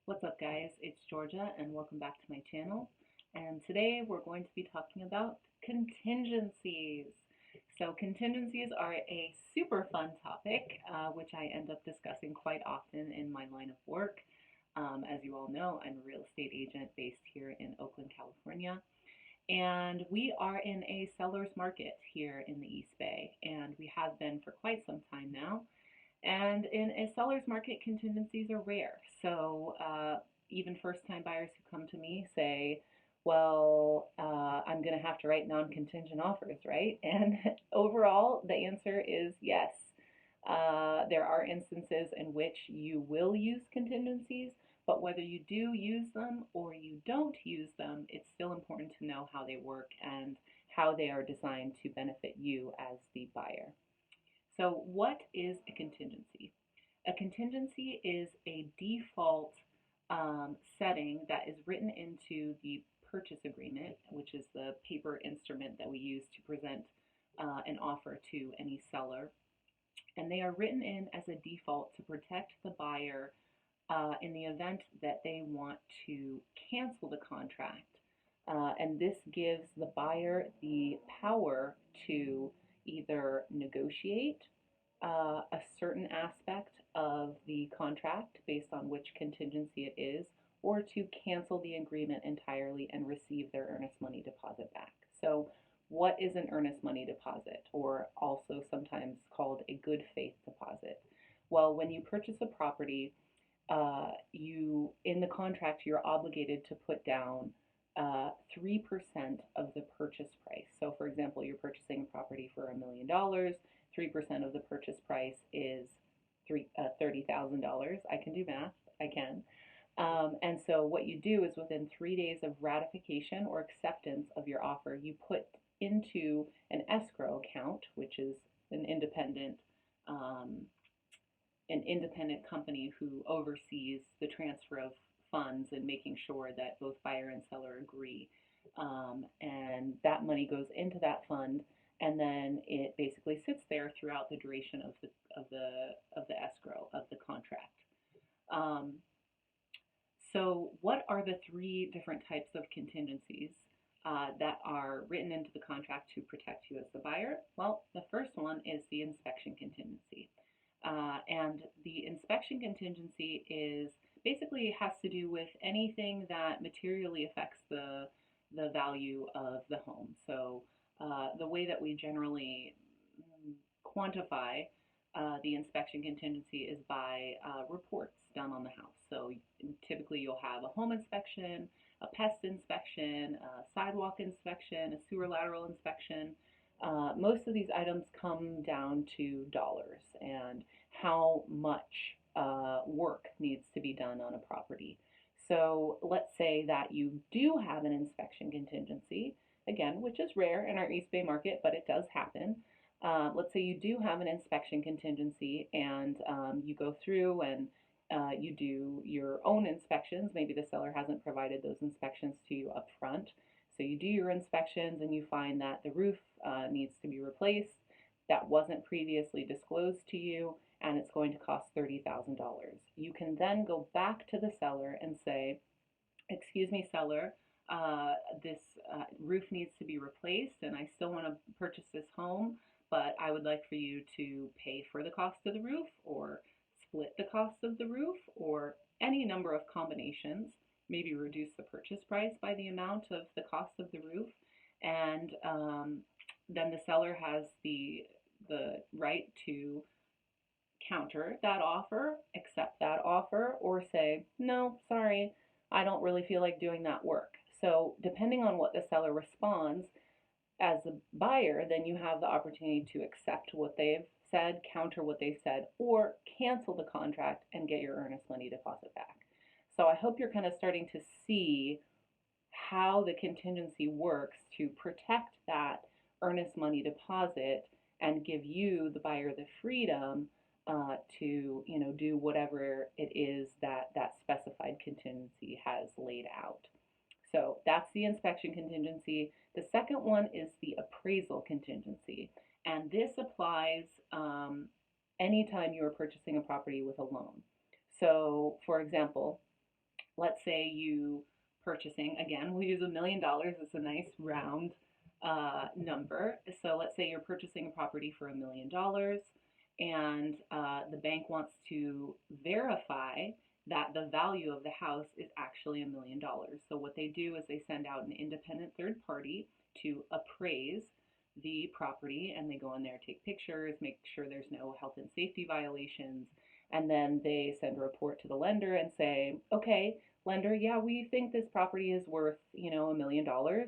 What's up, guys? It's Georgia, and welcome back to my channel. And today we're going to be talking about contingencies. So, contingencies are a super fun topic, which I end up discussing quite often in my line of work. As you all know, I'm a real estate agent based here in Oakland, California. And we are in a seller's market here in the East Bay, and we have been for quite some time now. And in a seller's market, contingencies are rare. So even first-time buyers who come to me say, well, I'm going to have to write non-contingent offers, right? And overall, the answer is yes. There are instances in which you will use contingencies, but whether you do use them or you don't use them, it's still important to know how they work and how they are designed to benefit you as the buyer. So what is a contingency? A contingency is a default setting that is written into the purchase agreement, which is the paper instrument that we use to present an offer to any seller. And they are written in as a default to protect the buyer in the event that they want to cancel the contract. And this gives the buyer the power to either negotiate a certain aspect of the contract based on which contingency it is, or to cancel the agreement entirely and receive their earnest money deposit back. So what is an earnest money deposit, or also sometimes called a good faith deposit? Well, when you purchase a property, in the contract, you're obligated to put down 3% of the purchase price. So, for example, you're purchasing a property for $1 million. 3% of the purchase price is $30,000. I can do math. I can. And so what you do is within 3 days of ratification or acceptance of your offer, you put into an escrow account, which is um, an independent company who oversees the transfer of funds and making sure that both buyer and seller agree. And that money goes into that fund, and then it basically sits there throughout the duration of the escrow of the contract. Um, so, what are the three different types of contingencies that are written into the contract to protect you as the buyer? Well, the first one is the inspection contingency. And the inspection contingency is basically has to do with anything that materially affects the value of the home. So the way that we generally quantify the inspection contingency is by reports done on the house. So typically you'll have a home inspection, a pest inspection, a sidewalk inspection, a sewer lateral inspection. Most of these items come down to dollars and how much work needs to be done on a property. So let's say that you do have an inspection contingency, again, which is rare in our East Bay market, but it does happen. Let's say you do have an inspection contingency and you go through and you do your own inspections. Maybe the seller hasn't provided those inspections to you up front. So you do your inspections and you find that the roof needs to be replaced. That wasn't previously disclosed to you, and it's going to cost $30,000. You can then go back to the seller and say, excuse me, seller, this roof needs to be replaced, and I still want to purchase this home, but I would like for you to pay for the cost of the roof, or split the cost of the roof, or any number of combinations. Maybe reduce the purchase price by the amount of the cost of the roof, and then the seller has the right to counter that offer, accept that offer, or say, no, sorry, I don't really feel like doing that work. So depending on what the seller responds, as a buyer, then you have the opportunity to accept what they've said, counter what they've said, or cancel the contract and get your earnest money deposit back. So I hope you're kind of starting to see how the contingency works to protect that earnest money deposit and give you, the buyer, the freedom to do whatever it is that that specified contingency has laid out. So that's the inspection contingency. The second one is the appraisal contingency, and this applies anytime you are purchasing a property with a loan. So, for example, Let's say you purchasing, again, we'll use $1 million. It's a nice round number. So let's say you're purchasing a property for $1 million, and the bank wants to verify that the value of the house is actually $1 million. So what they do is they send out an independent third party to appraise the property, and they go in there, take pictures, make sure there's no health and safety violations, and then they send a report to the lender and say, okay, lender, yeah, we think this property is worth, $1 million,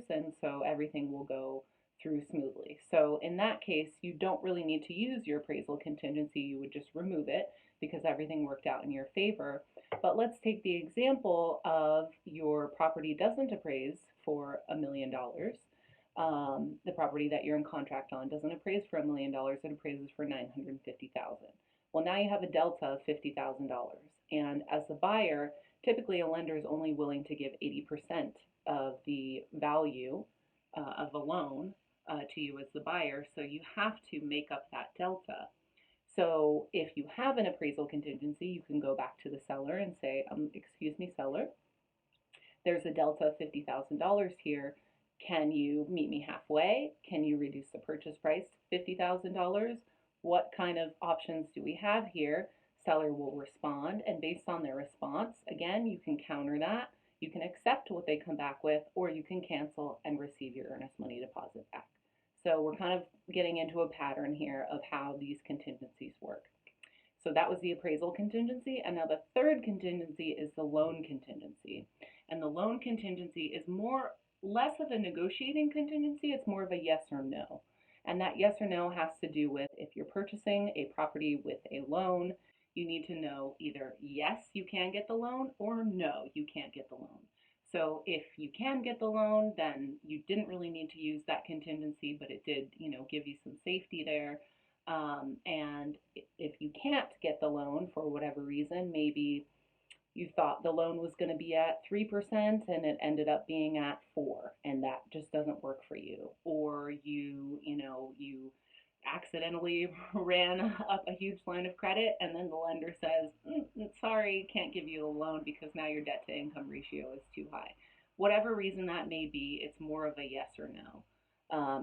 and so everything will go through smoothly. So in that case, you don't really need to use your appraisal contingency. You would just remove it because everything worked out in your favor. But let's take the example of your property doesn't appraise for $1 million. The property that you're in contract on doesn't appraise for $1 million. It appraises for 950,000. Well, now you have a delta of $50,000. And as the buyer, typically a lender is only willing to give 80% of the value of a loan to you as the buyer. So you have to make up that delta. So if you have an appraisal contingency, you can go back to the seller and say, excuse me, seller, there's a delta of $50,000 here. Can you meet me halfway? Can you reduce the purchase price to $50,000? What kind of options do we have here? Seller will respond, and based on their response, again, you can counter that. You can accept what they come back with, or you can cancel and receive your earnest money deposit back. So we're kind of getting into a pattern here of how these contingencies work. So that was the appraisal contingency. And now the third contingency is the loan contingency. And the loan contingency is less of a negotiating contingency. It's more of a yes or no. And that yes or no has to do with if you're purchasing a property with a loan, you need to know either yes, you can get the loan, or no, you can't get the loan. So if you can get the loan, then you didn't really need to use that contingency, but it did, give you some safety there. And if you can't get the loan for whatever reason, maybe you thought the loan was going to be at 3% and it ended up being at 4, and that just doesn't work for you. Or you accidentally ran up a huge line of credit, and then the lender says, sorry, can't give you a loan because now your debt to income ratio is too high. Whatever reason that may be, it's more of a yes or no.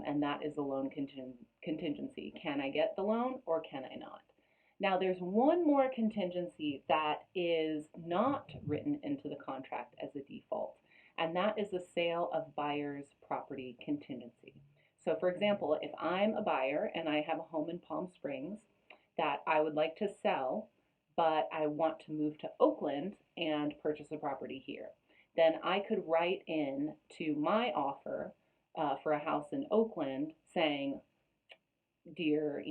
And that is the loan contingency. Can I get the loan or can I not? Now, there's one more contingency that is not written into the contract as a default, and that is the sale of buyer's property contingency. So, for example, if I'm a buyer and I have a home in Palm Springs that I would like to sell, but I want to move to Oakland and purchase a property here, then I could write in to my offer for a house in Oakland saying, dear,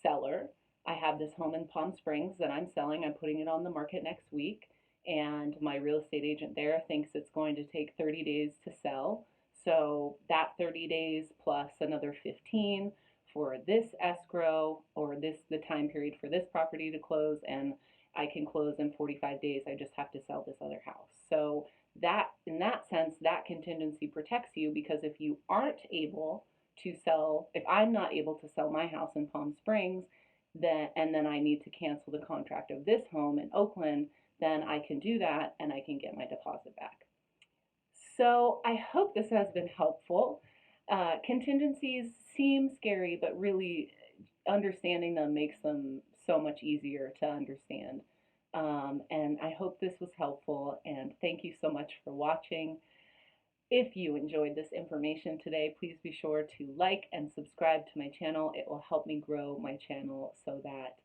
seller, I have this home in Palm Springs that I'm selling. I'm putting it on the market next week, and my real estate agent there thinks it's going to take 30 days to sell. So that 30 days plus another 15 for this escrow, or the time period for this property to close, and I can close in 45 days. I just have to sell this other house. So that, in that sense, that contingency protects you, because if you aren't able to sell, if I'm not able to sell my house in Palm Springs, then I need to cancel the contract of this home in Oakland, then I can do that and I can get my deposit back. So I hope this has been helpful. Contingencies seem scary, but really understanding them makes them so much easier to understand. And I hope this was helpful, and thank you so much for watching. If you enjoyed this information today, please be sure to like and subscribe to my channel. It will help me grow my channel so that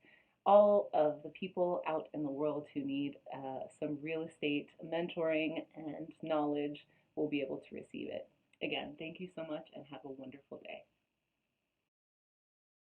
all of the people out in the world who need some real estate mentoring and knowledge will be able to receive it. Again, thank you so much and have a wonderful day.